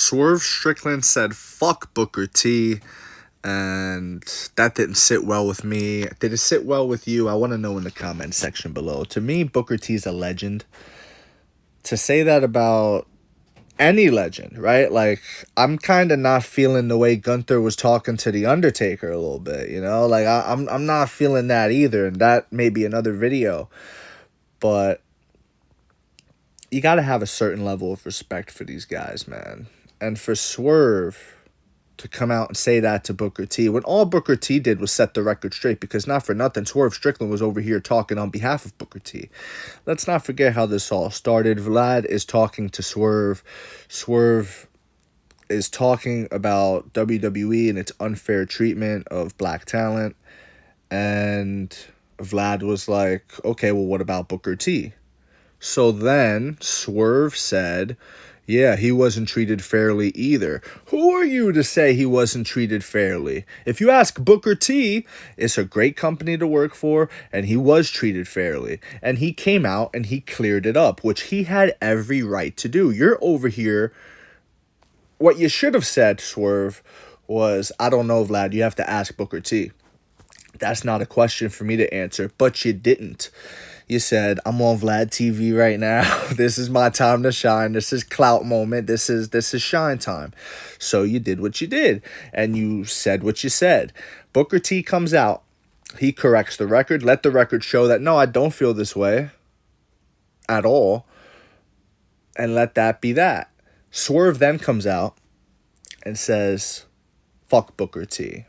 Swerve Strickland said, fuck Booker T, and that didn't sit well with me. Did it sit well with you? I want to know in the comment section below. To me, Booker T is a legend. To say that about any legend, right? Like, I'm kind of not feeling the way Gunther was talking to The Undertaker a little bit, you know? Like, I'm not feeling that either, and that may be another video. But you got to have a certain level of respect for these guys, man. And for Swerve to come out and say that to Booker T, when all Booker T did was set the record straight, because not for nothing, Swerve Strickland was over here talking on behalf of Booker T. Let's not forget how this all started. Vlad is talking to Swerve. Swerve is talking about WWE and its unfair treatment of black talent. And Vlad was like, okay, well, what about Booker T? So then Swerve said, yeah, he wasn't treated fairly either. Who are you to say he wasn't treated fairly? If you ask Booker T, it's a great company to work for, and he was treated fairly. And he came out and he cleared it up, which he had every right to do. You're over here. What you should have said, Swerve, was, I don't know, Vlad, you have to ask Booker T. That's not a question for me to answer, but you didn't. You said, I'm on Vlad TV right now. This is my time to shine. This is clout moment. This is shine time. So you did what you did, and you said what you said. Booker T comes out. He corrects the record. Let the record show that, no, I don't feel this way at all. And let that be that. Swerve then comes out and says, fuck Booker T.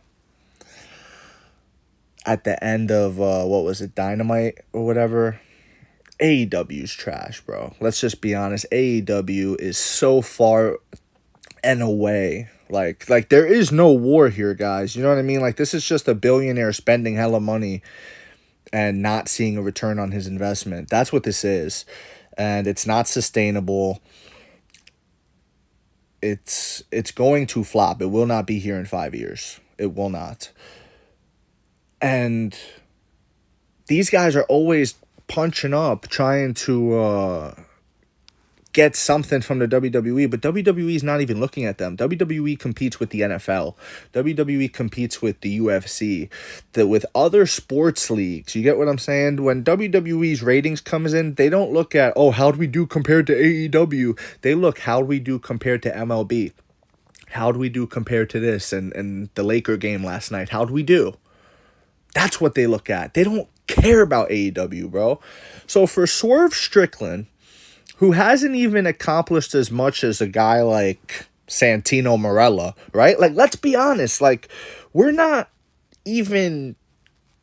At the end of, what was it, Dynamite or whatever? AEW's trash, bro. Let's just be honest. AEW is so far and away. Like there is no war here, guys. You know what I mean? Like, this is just a billionaire spending hella money and not seeing a return on his investment. That's what this is. And it's not sustainable. It's going to flop. It will not be here in 5 years. It will not. And these guys are always punching up, trying to get something from the WWE, but WWE is not even looking at them. WWE competes with the NFL. WWE competes with the UFC, with other sports leagues. You get what I'm saying? When WWE's ratings comes in, they don't look at, oh, how'd we do compared to AEW? They look, how'd we do compared to MLB? How'd we do compared to this and the Laker game last night? How'd we do? That's what they look at. They don't care about AEW, bro. So for Swerve Strickland, who hasn't even accomplished as much as a guy like Santino Marella, right? Like, let's be honest. Like, we're not even,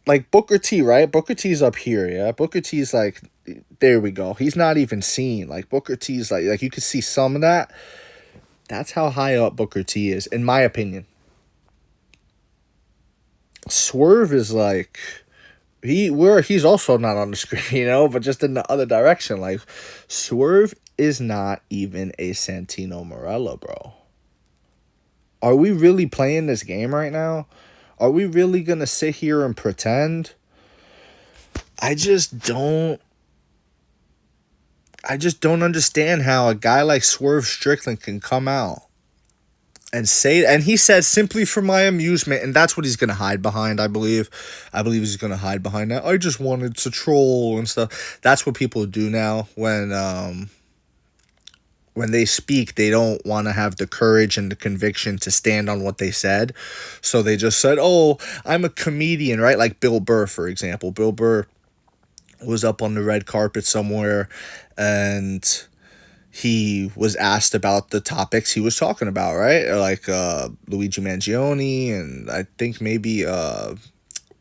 like, Booker T, right? Booker T's up here, yeah? Booker T's like, there we go. He's not even seen. Like, Booker T's like you could see some of that. That's how high up Booker T is, in my opinion. Swerve is like, he's also not on the screen, you know, but just in the other direction. Like, Swerve is not even a Santino Marella, bro. Are we really playing this game right now? Are we really gonna sit here and pretend? I just don't understand how a guy like Swerve Strickland can come out and say, and he said, simply for my amusement, and that's what he's going to hide behind, I believe. I believe he's going to hide behind that. I just wanted to troll and stuff. That's what people do now when they speak. They don't want to have the courage and the conviction to stand on what they said. So they just said, oh, I'm a comedian, right? Like Bill Burr, for example. Bill Burr was up on the red carpet somewhere, and he was asked about the topics he was talking about, right? Like Luigi Mangione, and I think maybe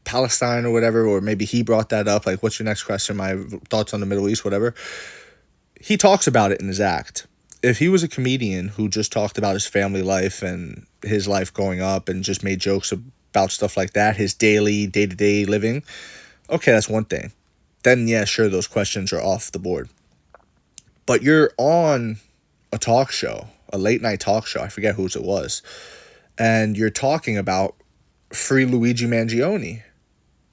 Palestine or whatever, or maybe he brought that up. Like, what's your next question? My thoughts on the Middle East, whatever. He talks about it in his act. If he was a comedian who just talked about his family life and his life growing up and just made jokes about stuff like that, his daily, day-to-day living, okay, that's one thing. Then, yeah, sure, those questions are off the board. But you're on a talk show, a late-night talk show, I forget whose it was, and you're talking about free Luigi Mangione.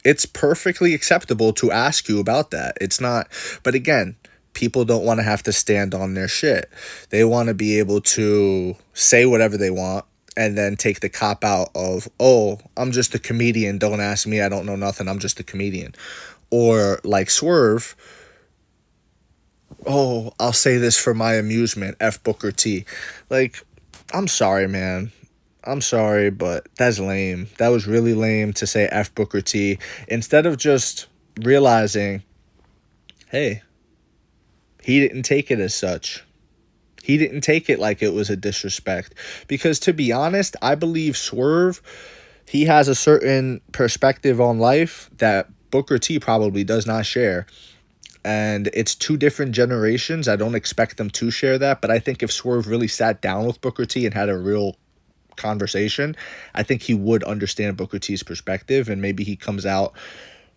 It's perfectly acceptable to ask you about that. It's not, but again, people don't want to have to stand on their shit. They want to be able to say whatever they want and then take the cop out of, oh, I'm just a comedian. Don't ask me. I don't know nothing. I'm just a comedian. Or like Swerve, oh, I'll say this for my amusement. F Booker T. Like, I'm sorry, man. I'm sorry, but that's lame. That was really lame to say F Booker T. Instead of just realizing, hey, he didn't take it as such. He didn't take it like it was a disrespect. Because to be honest, I believe Swerve, he has a certain perspective on life that Booker T probably does not share. And it's two different generations. I don't expect them to share that. But I think if Swerve really sat down with Booker T and had a real conversation, I think he would understand Booker T's perspective. And maybe he comes out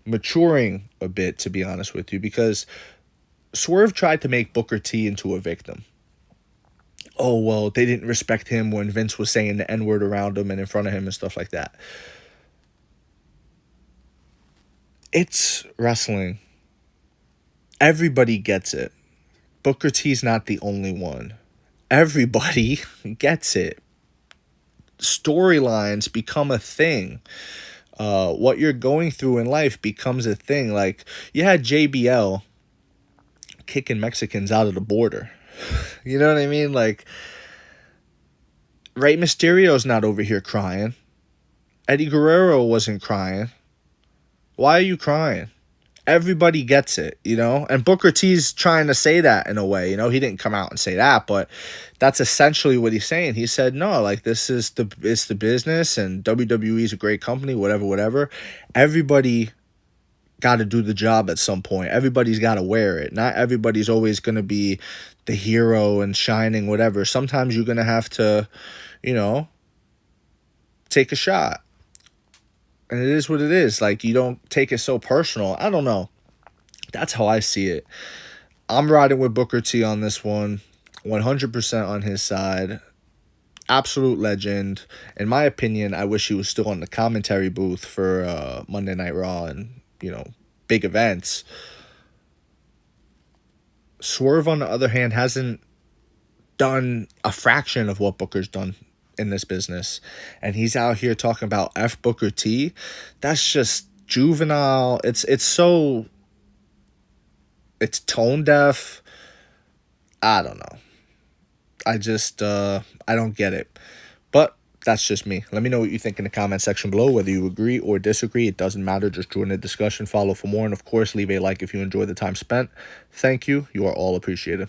maturing a bit, to be honest with you. Because Swerve tried to make Booker T into a victim. Oh, well, they didn't respect him when Vince was saying the N-word around him and in front of him and stuff like that. It's wrestling. Everybody gets it. Booker T's not the only one. Everybody gets it. Storylines become a thing. What you're going through in life becomes a thing. Like, you had JBL kicking Mexicans out of the border. You know what I mean? Like, Rey Mysterio's not over here crying. Eddie Guerrero wasn't crying. Why are you crying? Everybody gets it, you know? And Booker T's trying to say that in a way, you know? He didn't come out and say that, but that's essentially what he's saying. He said, no, like, it's the business, and WWE's a great company, whatever. Everybody got to do the job at some point. Everybody's got to wear it. Not everybody's always going to be the hero and shining, whatever. Sometimes you're going to have to, you know, take a shot. And it is what it is. Like, you don't take it so personal. I don't know. That's how I see it. I'm riding with Booker T on this one. 100% on his side. Absolute legend. In my opinion, I wish he was still on the commentary booth for Monday Night Raw and, you know, big events. Swerve, on the other hand, hasn't done a fraction of what Booker's done in this business. And he's out here talking about F Booker T. That's just juvenile. It's tone deaf. I don't know. I don't get it. But that's just me. Let me know what you think in the comment section below, whether you agree or disagree. It doesn't matter. Just join the discussion. Follow for more. And, of course, leave a like if you enjoy the time spent. Thank you. You are all appreciated.